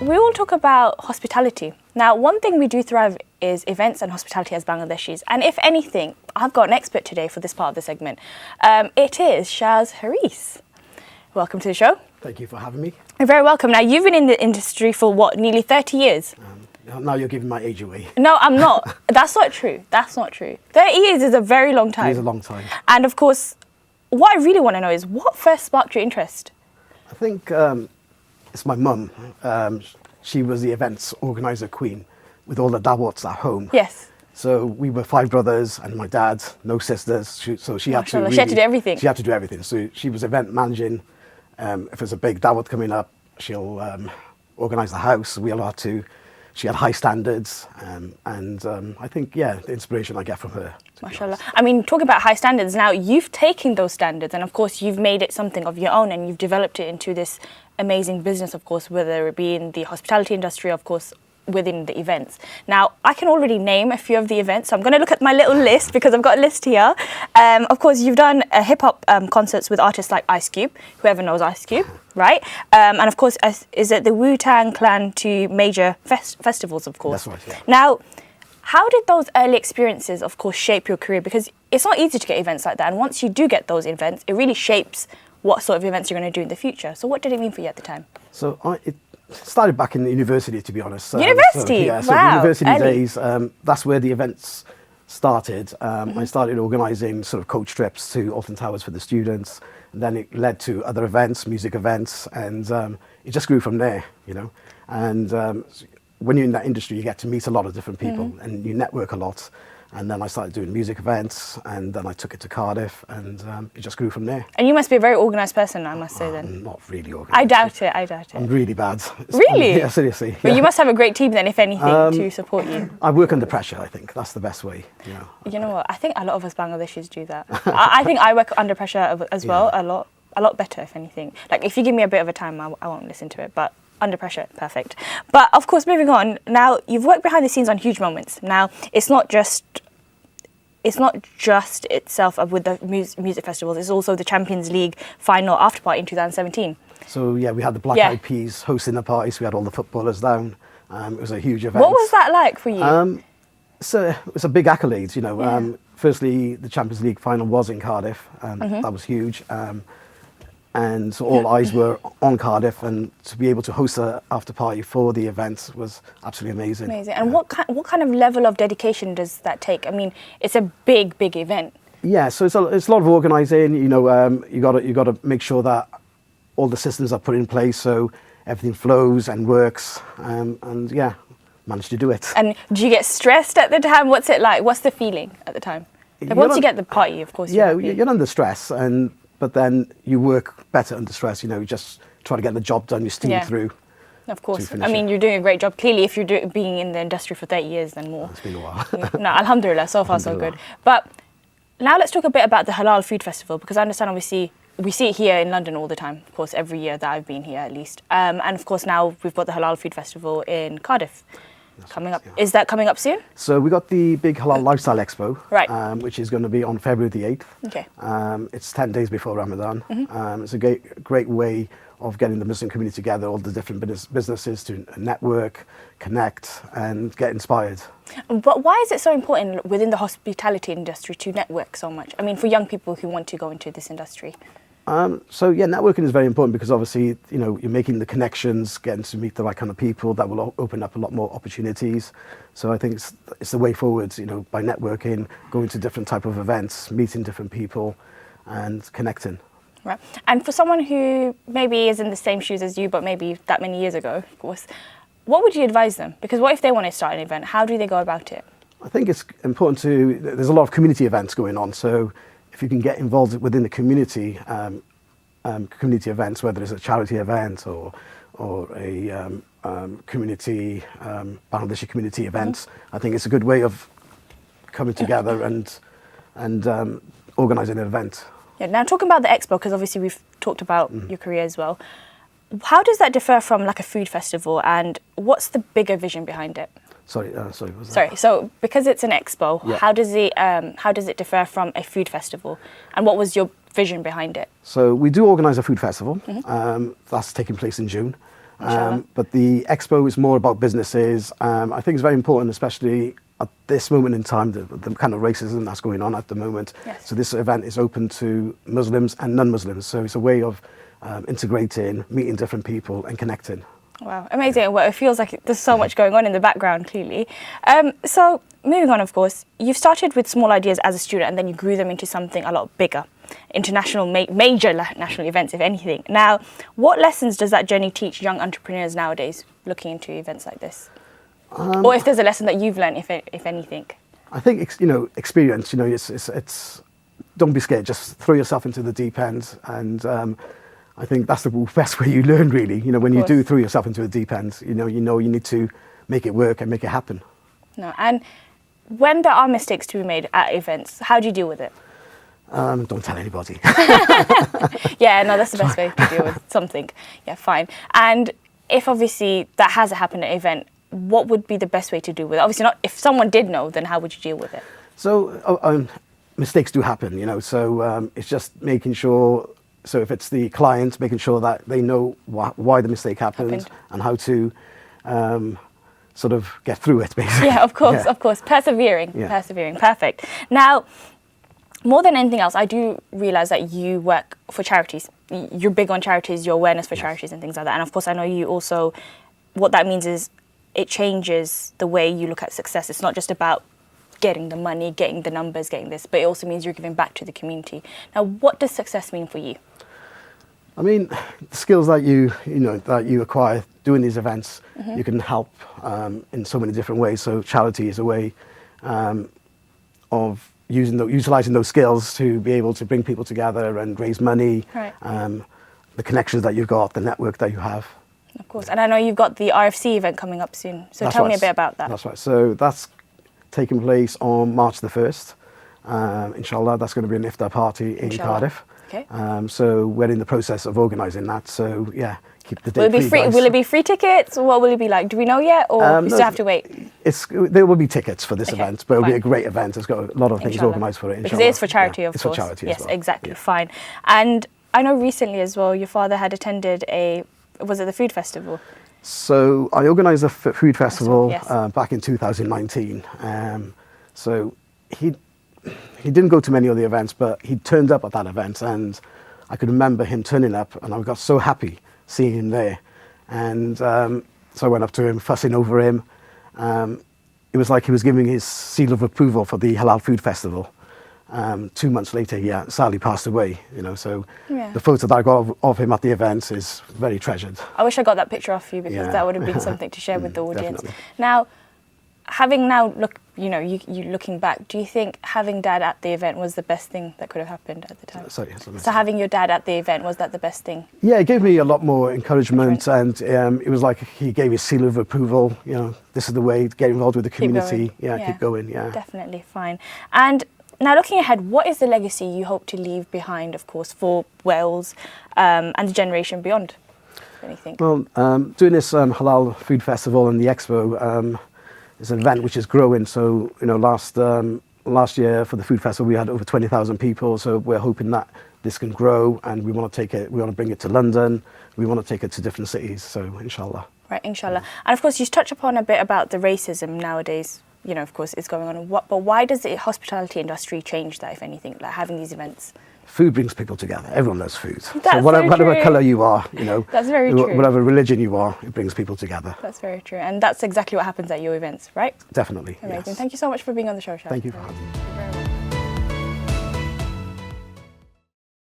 we all talk about hospitality. Now, one thing we do thrive is events and hospitality as Bangladeshis. And if anything, I've got an expert today for this part of the segment. It is Shaz Haris. Welcome to the show. Thank you for having me. You're very welcome. Now, you've been in the industry for what, nearly 30 years? Now you're giving my age away. No, I'm not. That's not true. That's not true. 30 years is a very long time. It is a long time. And of course, what I really want to know is what first sparked your interest? I think it's my mum. She was the events organizer queen with all the dawots at home. Yes. So we were 5 brothers and my dad, no sisters. So she had to really, she had to do everything. She had to do everything. So she was event managing. If there's a big dawat coming up, she'll organize the house. We all had to. She had high standards, and I think, the inspiration I get from her. MashaAllah. I mean, talk about high standards. Now, you've taken those standards and, of course, you've made it something of your own and you've developed it into this amazing business, of course, whether it be in the hospitality industry, of course, within the events. Now, I can already name a few of the events, so I'm going to look at my little list because I've got a list here. Of course, you've done hip-hop concerts with artists like Ice Cube, whoever knows Ice Cube, right? And of course, is it the Wu-Tang clan to major festivals, of course. That's right, yeah. Now, how did those early experiences, of course, shape your career? Because it's not easy to get events like that, and once you do get those events, it really shapes what sort of events you're going to do in the future. So what did it mean for you at the time? So it started back in the university, to be honest. University? So Wow. university early. days, that's where the events started. I started organising sort of coach trips to Alton Towers for the students. And then it led to other events, music events, and it just grew from there, you know. And when you're in that industry, you get to meet a lot of different people and you network a lot. And then I started doing music events, and then I took it to Cardiff, and it just grew from there. And you must be a very organised person, I must say then. I'm not really organised. I doubt it, I doubt it. I'm really bad. Really? Yeah, seriously. But yeah. you must have a great team then, if anything, to support you. I work under pressure, I think. That's the best way, you know. You know what, I think a lot of us Bangladeshis do that. I think I work under pressure as well, a lot better, if anything. Like, if you give me a bit of a time, I won't listen to it, but under pressure, perfect. But of course, moving on, now you've worked behind the scenes on huge moments. Now, it's not just itself with the music festivals, it's also the Champions League final after party in 2017. So yeah, we had the Black Eyed Peas hosting the parties, we had all the footballers down. It was a huge event. What was that like for you? So it was a big accolade, you know. Firstly, the Champions League final was in Cardiff, that was huge. And so all eyes were on Cardiff, and to be able to host an after party for the event was absolutely amazing. Amazing. And what kind of level of dedication does that take? I mean, it's a big event. Yeah, so it's a lot of organising. You know, you got to make sure that all the systems are put in place so everything flows and works. And yeah, managed to do it. And do you get stressed at the time? What's it like? What's the feeling at the time? Like once you get the party, of course. You're under stress, but then you work better under stress. You know, you just try to get the job done. You steam through. Of course. I mean, you're doing a great job. Clearly, if you're being in the industry for 30 years, then more. It's been a while. No, alhamdulillah, so far so good. But now let's talk a bit about the Halal Food Festival, because I understand, obviously, we see it here in London all the time, of course, every year that I've been here at least. And of course, now we've got the Halal Food Festival in Cardiff. Coming up. Is that coming up soon? So we got the big Halal Lifestyle Expo, right. Which is going to be on February the 8th. Okay. It's 10 days before Ramadan. It's a great way of getting the Muslim community together, all the different businesses to network, connect, and get inspired. But why is it so important within the hospitality industry to network so much? I mean, for young people who want to go into this industry. So yeah, networking is very important because obviously, you know, you're making the connections, getting to meet the right kind of people that will open up a lot more opportunities. So I think it's the way forward, you know, by networking, going to different type of events, meeting different people and connecting. Right. And for someone who maybe is in the same shoes as you, but maybe that many years ago, of course, what would you advise them? Because what if they want to start an event? How do they go about it? I think it's important there's a lot of community events going on. So if you can get involved within the community, community events, whether it's a charity event or a community, Bangladeshi community event, I think it's a good way of coming together and organising an event. Yeah. Now talking about the expo, because obviously we've talked about your career as well. How does that differ from like a food festival, and what's the bigger vision behind it? Sorry, what was that? Sorry, so because it's an expo, how does it differ from a food festival, and what was your vision behind it? So we do organise a food festival. That's taking place in June. Inshallah. But the expo is more about businesses. I think it's very important, especially at this moment in time, the kind of racism that's going on at the moment. Yes. So this event is open to Muslims and non-Muslims. So it's a way of integrating, meeting different people and connecting. Wow, amazing. Well, it feels like there's so much going on in the background, clearly. So moving on, of course, you've started with small ideas as a student and then you grew them into something a lot bigger, international, major national events, if anything. Now, what lessons does that journey teach young entrepreneurs nowadays looking into events like this? Or if there's a lesson that you've learned, if anything? I think, experience, it's don't be scared, just throw yourself into the deep end. And I think that's the best way you learn, really. When you do throw yourself into the deep end, you need to make it work and make it happen. No, and when there are mistakes to be made at events, how do you deal with it? Don't tell anybody. Yeah, no, that's the best way to deal with something. Yeah, fine. And if obviously that has happened at an event, what would be the best way to deal with it? Obviously not, if someone did know, then how would you deal with it? So mistakes do happen, so it's just making sure, so if it's the client, making sure that they know why the mistake happened and how to sort of get through it, basically. Yeah, of course. Persevering, perfect. Now, more than anything else, I do realise that you work for charities. You're big on charities, your awareness for charities and things like that. And of course, I know you also, what that means is it changes the way you look at success. It's not just about getting the money, getting the numbers, getting this, but it also means you're giving back to the community. Now, what does success mean for you? I mean, the skills that you acquire doing these events, you can help in so many different ways. So charity is a way of utilising those skills to be able to bring people together and raise money. Right. The connections that you've got, the network that you have. Of course, and I know you've got the RFC event coming up soon. So tell me a bit about that. That's right. So that's taking place on March the 1st. Inshallah, that's going to be an iftar party in Cardiff. Okay. So we're in the process of organising that. So yeah, keep the date free. Will it be free tickets? What will it be like? Do we know yet, or we still have to wait? There will be tickets for this event, but it'll be a great event. It's got a lot of things organised for it. Because it is for charity, of course. It's for charity as well. Yes, exactly. Yeah. Fine. And I know recently as well, your father had attended was it the food festival? So I organised a food festival yes. Back in 2019. So he didn't go to many of the events, but he turned up at that event, and I could remember him turning up, and I got so happy seeing him there. And so I went up to him, fussing over him. It was like he was giving his seal of approval for the Halal Food Festival. 2 months later, he sadly passed away. So the photo that I got of him at the event is very treasured. I wish I got that picture off you, because that would have been something to share with the audience. Definitely. Now, you looking back, do you think having Dad at the event was the best thing that could have happened at the time? So having your dad at the event, was that the best thing? Yeah, it gave me a lot more encouragement, and it was like he gave his seal of approval. This is the way to get involved with the community. Keep going. Yeah, definitely. Fine. And now, looking ahead, what is the legacy you hope to leave behind, of course, for Wales and the generation beyond? Anything? Well, doing this Halal Food Festival and the Expo is an event which is growing. So, last year for the food festival we had over 20,000 people. So we're hoping that this can grow, and we want to bring it to London. We want to take it to different cities. So, inshallah. Right, inshallah. And of course, you touched upon a bit about the racism nowadays. Of course, it's going on. But why does the hospitality industry change that, if anything, like having these events? Food brings people together. Everyone loves food. That's whatever colour you are, that's very true. Whatever religion you are, it brings people together. That's very true. And that's exactly what happens at your events, right? Definitely. Amazing. Yes. Thank you so much for being on the show, Shaz. Thank you for having me. Thank you very much.